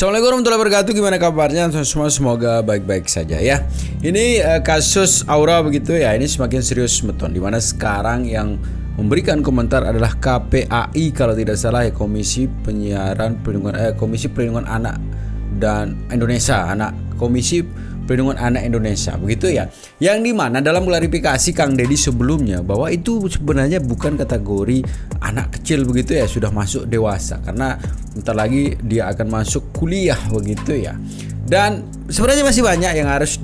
Assalamualaikum warahmatullahi wabarakatuh. Gimana kabarnya semua? Semoga baik-baik saja ya. Ini kasus Aura begitu ya. Ini semakin serius betul. Dimana sekarang yang memberikan komentar adalah KPAI kalau tidak salah ya, Komisi Perlindungan Anak dan Indonesia, Komisi Perlindungan Anak Indonesia begitu ya. Yang dimana dalam klarifikasi Kang Deddy sebelumnya bahwa itu sebenarnya bukan kategori anak kecil begitu ya, sudah masuk dewasa karena bentar lagi dia akan masuk kuliah begitu ya. Dan sebenarnya masih banyak yang harus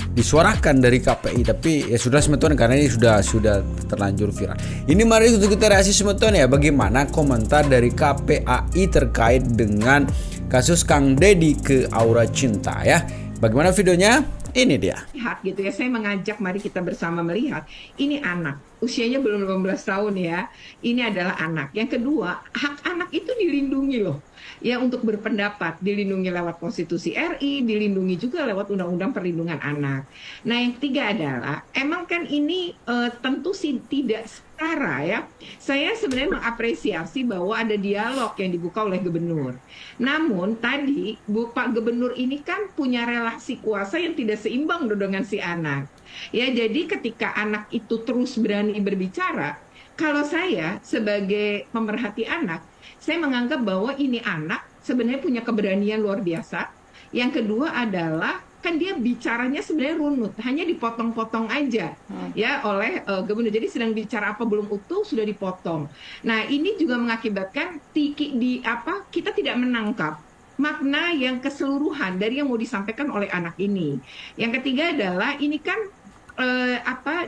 disuarakan dari KPI, tapi ya sudah semeton karena ini sudah terlanjur viral. Ini mari kita reaksi semeton ya, bagaimana komentar dari KPAI terkait dengan kasus Kang Deddy ke Aura Cinta ya. Bagaimana videonya? Ini dia. Lihat gitu ya, saya mengajak mari kita bersama melihat ini anak usianya belum 18 tahun ya. Ini adalah anak. Yang kedua, hak anak itu dilindungi loh. Ya, untuk berpendapat dilindungi lewat Konstitusi RI, dilindungi juga lewat Undang-Undang Perlindungan Anak. Nah, yang ketiga adalah emang kan ini tentu sih tidak setara ya. Saya sebenarnya mengapresiasi bahwa ada dialog yang dibuka oleh gubernur. Namun tadi Pak Gubernur ini kan punya relasi kuasa yang tidak seimbang dengan si anak. Ya, jadi ketika anak itu terus berani berbicara, kalau saya sebagai pemerhati anak, saya menganggap bahwa ini anak sebenarnya punya keberanian luar biasa. Yang kedua adalah kan dia bicaranya sebenarnya runut, hanya dipotong-potong aja ya oleh gubernur. Jadi sedang bicara apa belum utuh sudah dipotong. Nah, ini juga mengakibatkan kita tidak menangkap makna yang keseluruhan dari yang mau disampaikan oleh anak ini. Yang ketiga adalah ini kan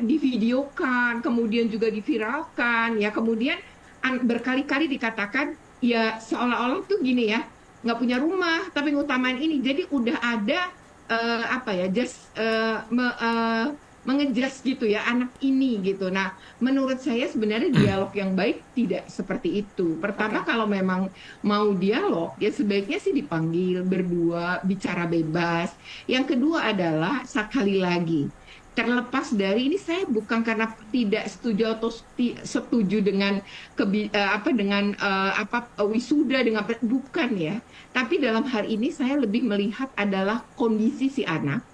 divideokan, kemudian juga diviralkan ya, kemudian berkali-kali dikatakan ya seolah-olah tuh gini ya, nggak punya rumah tapi ngutamain ini. Jadi udah ada mengejas gitu ya anak ini gitu. Nah, menurut saya sebenarnya dialog yang baik tidak seperti itu. Pertama, kalau memang mau dialog ya sebaiknya sih dipanggil berdua, bicara bebas. Yang kedua adalah sekali lagi, terlepas dari ini, saya bukan karena tidak setuju atau setuju dengan wisuda dengan bukan ya, tapi dalam hal ini saya lebih melihat adalah kondisi si anak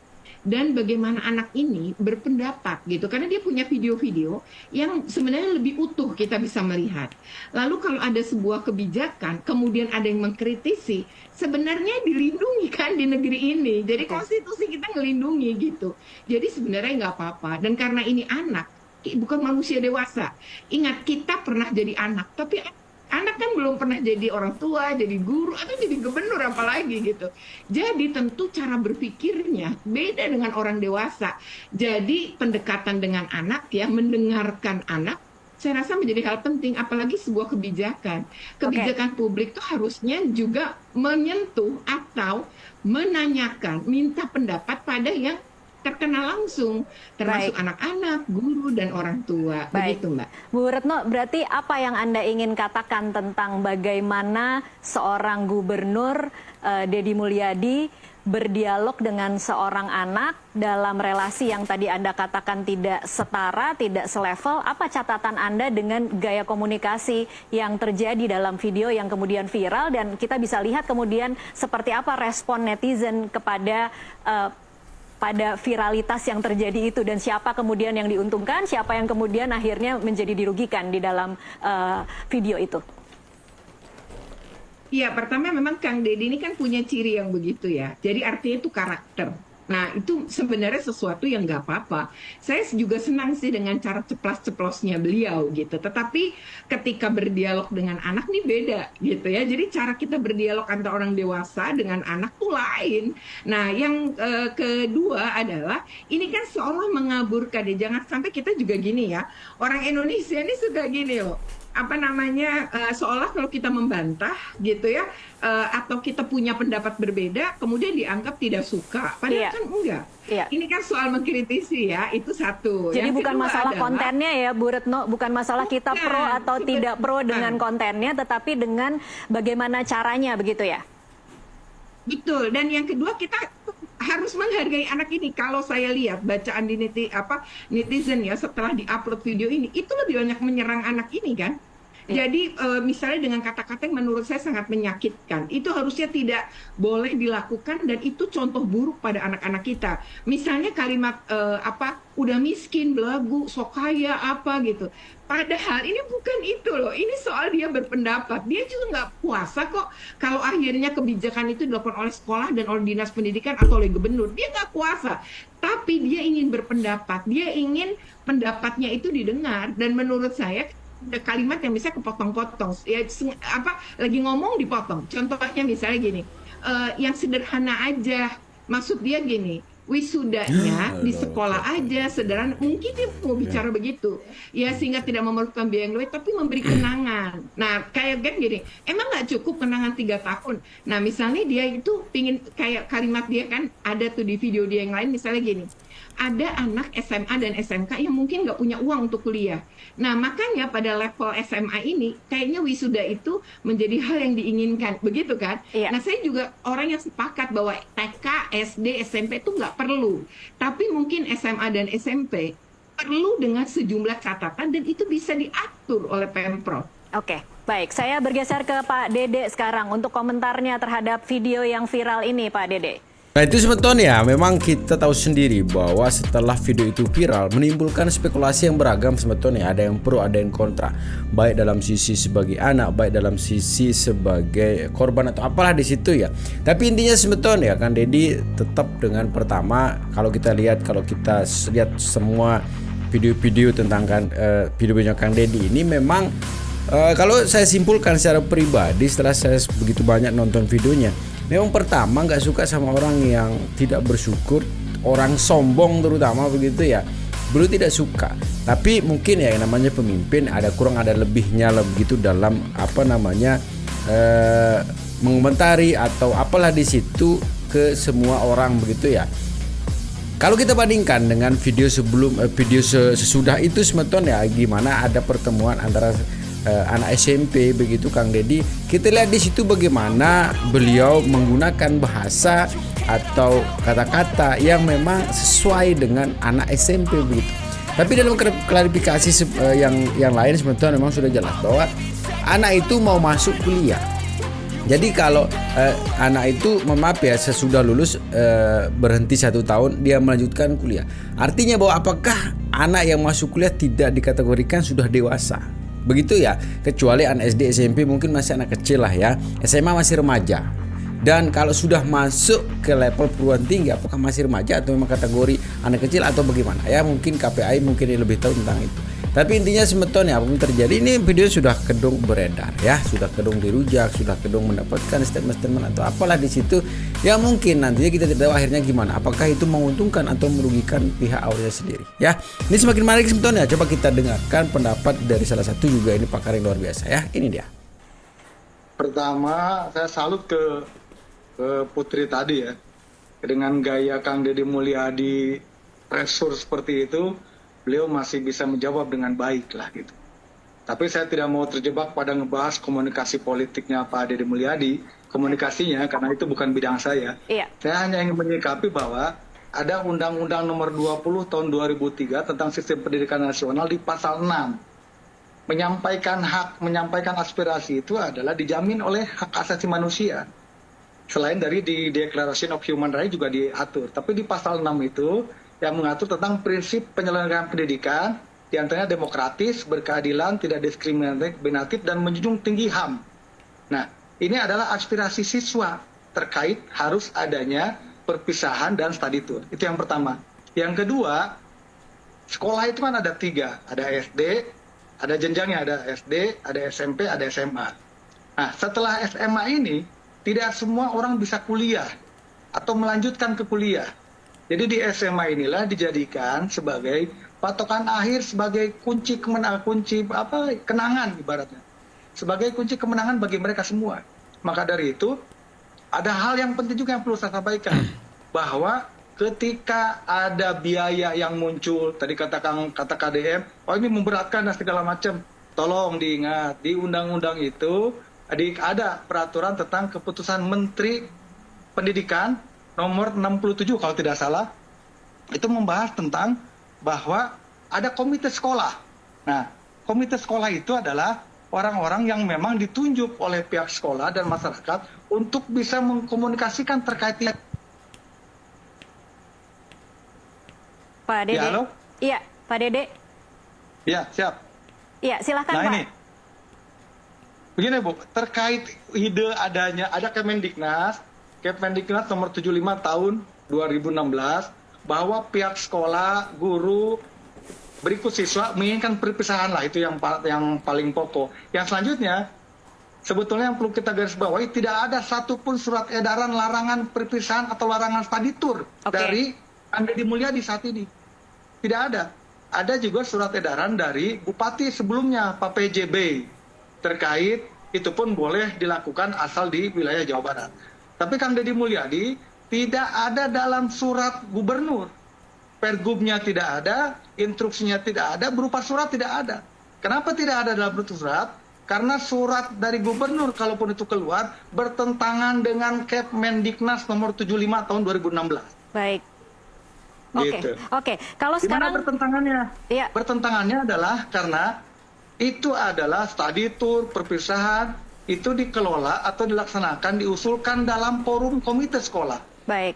dan bagaimana anak ini berpendapat gitu, karena dia punya video-video yang sebenarnya lebih utuh kita bisa melihat. Lalu kalau ada sebuah kebijakan kemudian ada yang mengkritisi, sebenarnya dilindungi kan di negeri ini. Jadi konstitusi kita ngelindungi gitu. Jadi sebenarnya nggak apa-apa. Dan karena ini anak, bukan manusia dewasa. Ingat, kita pernah jadi anak, tapi anak kan belum pernah jadi orang tua, jadi guru, atau jadi gubernur apalagi gitu. Jadi tentu cara berpikirnya beda dengan orang dewasa. Jadi pendekatan dengan anak ya, mendengarkan anak, saya rasa menjadi hal penting, apalagi sebuah kebijakan. Kebijakan publik itu harusnya juga menyentuh atau menanyakan, minta pendapat pada yang terkena langsung, termasuk anak-anak, guru, dan orang tua. Begitu, Mbak. Bu Retno, berarti apa yang Anda ingin katakan tentang bagaimana seorang gubernur Deddy Mulyadi berdialog dengan seorang anak dalam relasi yang tadi Anda katakan tidak setara, tidak selevel? Apa catatan Anda dengan gaya komunikasi yang terjadi dalam video yang kemudian viral, dan kita bisa lihat kemudian seperti apa respon netizen kepada pada viralitas yang terjadi itu, dan siapa kemudian yang diuntungkan, siapa yang kemudian akhirnya menjadi dirugikan di dalam video itu? Iya, pertama memang Kang Deddy ini kan punya ciri yang begitu ya. Jadi artinya itu karakter. Nah, itu sebenarnya sesuatu yang nggak apa-apa. Saya juga senang sih dengan cara ceplas-ceplosnya beliau gitu. Tetapi ketika berdialog dengan anak nih beda gitu ya. Jadi cara kita berdialog antara orang dewasa dengan anak tuh lain. Nah, yang kedua adalah ini kan seolah mengaburkan ya. Jangan sampai kita juga gini ya. Orang Indonesia ini suka gini loh. Seolah kalau kita membantah gitu ya, atau kita punya pendapat berbeda kemudian dianggap tidak suka, padahal kan enggak. Ini kan soal mengkritisi ya, itu satu. Jadi bukan masalah kontennya ya Bu Retno, bukan masalah kita pro atau tidak pro dengan kontennya, tetapi dengan bagaimana caranya, begitu ya? Betul. Dan yang kedua, kita harus menghargai anak ini. Kalau saya lihat bacaan di netizen ya setelah diupload video ini, itu lebih banyak menyerang anak ini kan. Jadi misalnya dengan kata-kata yang menurut saya sangat menyakitkan, itu harusnya tidak boleh dilakukan dan itu contoh buruk pada anak-anak kita. Misalnya kalimat udah miskin, belagu, sok kaya apa gitu. Padahal ini bukan itu loh, ini soal dia berpendapat. Dia juga nggak puasa kok kalau akhirnya kebijakan itu dilakukan oleh sekolah dan oleh dinas pendidikan atau oleh gubernur. Dia nggak puasa, tapi dia ingin berpendapat, dia ingin pendapatnya itu didengar. Dan menurut saya ada kalimat yang bisa kepotong-potong, ya lagi ngomong dipotong. Contohnya misalnya gini, yang sederhana aja, maksud dia gini, wisudanya di sekolah aja sederhana, mungkin dia mau bicara begitu ya, sehingga tidak memerlukan biaya yang lebih tapi memberi kenangan. Nah kayak gini, emang nggak cukup kenangan 3 tahun. Nah misalnya dia itu pingin, kayak kalimat dia kan ada tuh di video dia yang lain, misalnya gini, ada anak SMA dan SMK yang mungkin nggak punya uang untuk kuliah. Nah, makanya pada level SMA ini, kayaknya wisuda itu menjadi hal yang diinginkan. Begitu kan? Iya. Nah, saya juga orang yang sepakat bahwa TK, SD, SMP itu nggak perlu. Tapi mungkin SMA dan SMP perlu dengan sejumlah catatan dan itu bisa diatur oleh Pemprov. Oke, baik. Saya bergeser ke Pak Dede sekarang untuk komentarnya terhadap video yang viral ini, Pak Dede. Nah itu sebetulnya memang kita tahu sendiri bahwa setelah video itu viral menimbulkan spekulasi yang beragam sebetulnya, ada yang pro ada yang kontra, baik dalam sisi sebagai anak, baik dalam sisi sebagai korban atau apalah di situ ya. Tapi intinya sebetulnya Kang Deddy tetap dengan pertama, kalau kita lihat semua video-video tentang video-video Kang Deddy ini memang kalau saya simpulkan secara pribadi setelah saya begitu banyak nonton videonya, memang pertama nggak suka sama orang yang tidak bersyukur, orang sombong terutama begitu ya. Beliau tidak suka. Tapi mungkin ya yang namanya pemimpin ada kurang ada lebihnya lah begitu dalam mengomentari atau apalah di situ ke semua orang begitu ya. Kalau kita bandingkan dengan video sesudah itu sebetulnya gimana ada pertemuan antara anak SMP begitu Kang Deddy, kita lihat di situ bagaimana beliau menggunakan bahasa atau kata-kata yang memang sesuai dengan anak SMP begitu. Tapi dalam klarifikasi yang lain sebetulnya memang sudah jelas bahwa anak itu mau masuk kuliah. Jadi kalau anak itu maaf ya sesudah lulus berhenti 1 tahun dia melanjutkan kuliah, artinya bahwa apakah anak yang masuk kuliah tidak dikategorikan sudah dewasa? Begitu ya, kecuali anak SD SMP mungkin masih anak kecil lah ya, SMA masih remaja. Dan kalau sudah masuk ke level perguruan tinggi, apakah masih remaja atau memang kategori anak kecil atau bagaimana ya, mungkin KPI mungkin lebih tahu tentang itu. Tapi intinya sebetulnya apapun terjadi, ini video sudah kedung beredar ya, sudah kedung dirujak, sudah kedung mendapatkan statement-statement atau apalah di situ yang mungkin nantinya kita tidak tahu akhirnya gimana, apakah itu menguntungkan atau merugikan pihak awalnya sendiri ya. Ini semakin menarik sebetulnya, coba kita dengarkan pendapat dari salah satu juga ini pakar yang luar biasa ya, ini dia. Pertama saya salut ke Putri tadi ya, dengan gaya Kang Deddy Mulyadi pressure seperti itu, beliau masih bisa menjawab dengan baik lah gitu. Tapi saya tidak mau terjebak pada ngebahas komunikasi politiknya Pak Deddy Mulyadi, komunikasinya, karena itu bukan bidang saya. Iya. Saya hanya ingin menyikapi bahwa ada Undang-Undang Nomor 20 Tahun 2003 tentang Sistem Pendidikan Nasional di pasal 6. Menyampaikan hak, menyampaikan aspirasi itu adalah dijamin oleh hak asasi manusia. Selain dari di Declaration of Human Rights juga diatur. Tapi di pasal 6 itu yang mengatur tentang prinsip penyelenggaraan pendidikan, diantaranya demokratis, berkeadilan, tidak diskriminatif, dan menjunjung tinggi HAM. Nah, ini adalah aspirasi siswa terkait harus adanya perpisahan dan study tour. Itu yang pertama. Yang kedua, sekolah itu kan ada 3. Ada SD, ada jenjangnya, ada SD, ada SMP, ada SMA. Nah, setelah SMA ini, tidak semua orang bisa kuliah atau melanjutkan ke kuliah. Jadi di SMA inilah dijadikan sebagai patokan akhir, sebagai kunci kenangan ibaratnya. Sebagai kunci kemenangan bagi mereka semua. Maka dari itu, ada hal yang penting juga yang perlu saya sampaikan. Bahwa ketika ada biaya yang muncul, tadi kata KDM, oh ini memberatkan dan segala macam. Tolong diingat, di undang-undang itu ada peraturan tentang keputusan Menteri Pendidikan nomor 67 kalau tidak salah, itu membahas tentang bahwa ada komite sekolah. Nah, komite sekolah itu adalah orang-orang yang memang ditunjuk oleh pihak sekolah dan masyarakat untuk bisa mengkomunikasikan terkait ini. Pak Dede. Ya, halo? Iya, Pak Dede. Ya, siap. Iya, silakan Nah Pak. ini, begini Bu, terkait ide ada Kemendiknas nomor 75 tahun 2016 bahwa pihak sekolah, guru, berikut siswa menginginkan perpisahan lah, itu yang paling pokok. Yang selanjutnya, sebetulnya yang perlu kita garis bawahi, tidak ada satupun surat edaran larangan perpisahan atau larangan study tour dari Kang Deddy Mulyadi saat ini. Tidak ada. Ada juga surat edaran dari Bupati sebelumnya, Pak PJB, terkait itu pun boleh dilakukan asal di wilayah Jawa Barat. Tapi Kang Deddy Mulyadi tidak ada dalam surat gubernur. Pergubnya tidak ada, instruksinya tidak ada, berupa surat tidak ada. Kenapa tidak ada dalam bentuk surat? Karena surat dari gubernur kalaupun itu keluar bertentangan dengan Kemendiknas nomor 75 tahun 2016. Baik. Oke, Gitu. oke. Kalau Gimana sekarang bertentangannya? Iya. Bertentangannya adalah karena itu adalah study tour, perpisahan, itu dikelola atau dilaksanakan, diusulkan dalam forum komite sekolah. baik.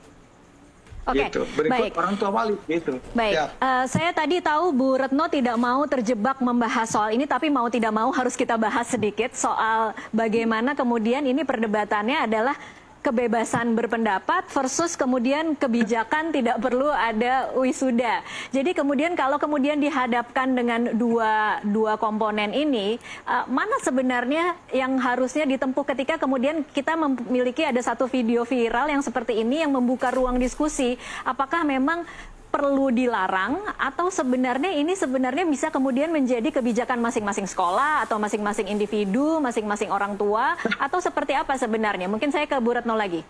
Oke, Gitu. Berikut baik. orang tua wali. Gitu. Baik, Ya. saya tadi tahu Bu Retno tidak mau terjebak membahas soal ini, tapi mau tidak mau harus kita bahas sedikit soal bagaimana kemudian ini perdebatannya adalah kebebasan berpendapat versus kemudian kebijakan tidak perlu ada wisuda. Jadi kemudian kalau kemudian dihadapkan dengan dua komponen ini, mana sebenarnya yang harusnya ditempuh ketika kemudian kita memiliki ada satu video viral yang seperti ini yang membuka ruang diskusi, apakah memang perlu dilarang atau sebenarnya ini sebenarnya bisa kemudian menjadi kebijakan masing-masing sekolah atau masing-masing individu, masing-masing orang tua, atau seperti apa sebenarnya? Mungkin saya ke Bu Retno lagi.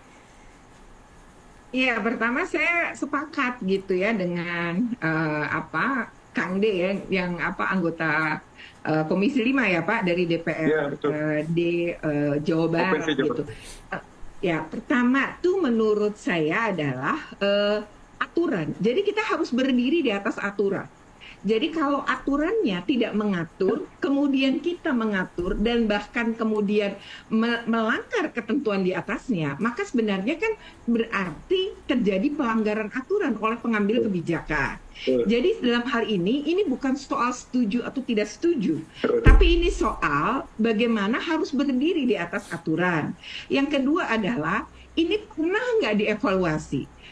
Iya, pertama saya sepakat gitu ya dengan Kang D ya, yang anggota Komisi 5 ya Pak dari Iya, DPR betul. di Jawa Barat Provinsi Jawa gitu. Ya, pertama tuh menurut saya adalah aturan. Jadi kita harus berdiri di atas aturan. Jadi kalau aturannya tidak mengatur, kemudian kita mengatur dan bahkan kemudian melanggar ketentuan di atasnya, maka sebenarnya kan berarti terjadi pelanggaran aturan oleh pengambil kebijakan. Jadi dalam hal ini bukan soal setuju atau tidak setuju, tapi ini soal bagaimana harus berdiri di atas aturan. Yang kedua adalah ini pernah nggak dievaluasi?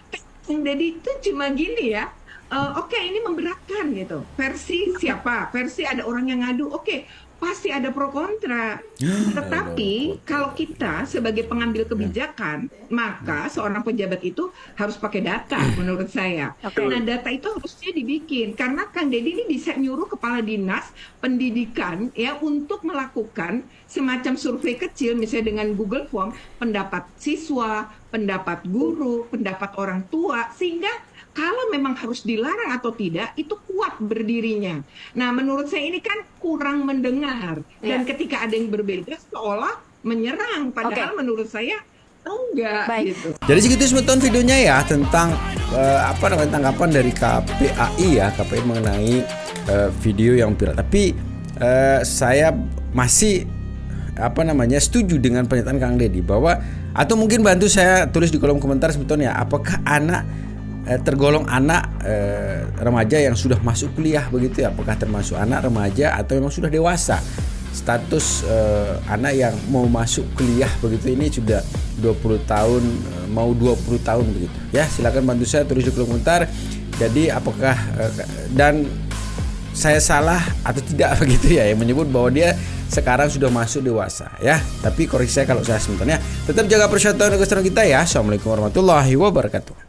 Jadi itu cuma gini ya, oke, ini memberatkan gitu. Versi siapa? Versi ada orang yang ngadu, oke, pasti ada pro kontra. Tetapi kalau kita sebagai pengambil kebijakan, maka seorang pejabat itu harus pakai data menurut saya. Nah, data itu harusnya dibikin karena Kang Deddy ini bisa nyuruh kepala dinas pendidikan ya untuk melakukan semacam survei kecil misalnya dengan Google Form, pendapat siswa, pendapat guru, pendapat orang tua, sehingga kalau memang harus dilarang atau tidak, itu kuat berdirinya. Nah, menurut saya ini kan kurang mendengar. Dan ketika ada yang berbeda, seolah menyerang. Padahal menurut saya enggak. Gitu. Jadi segitu semeton videonya ya tentang tanggapan dari KPAI ya, KPAI mengenai video yang viral. Tapi saya masih setuju dengan pernyataan Kang Deddy bahwa, atau mungkin bantu saya tulis di kolom komentar sebetulnya, apakah anak tergolong anak remaja yang sudah masuk kuliah begitu ya? Apakah termasuk anak remaja atau memang sudah dewasa? Status anak yang mau masuk kuliah begitu ini sudah 20 tahun mau 20 tahun begitu. Ya, silakan bantu saya tulis di kolom komentar. Jadi apakah dan saya salah atau tidak begitu ya yang menyebut bahwa dia sekarang sudah masuk dewasa ya. Tapi koreksi saya kalau saya sebenarnya. Tetap jaga persatuan dan kesatuan kita ya. Assalamualaikum warahmatullahi wabarakatuh.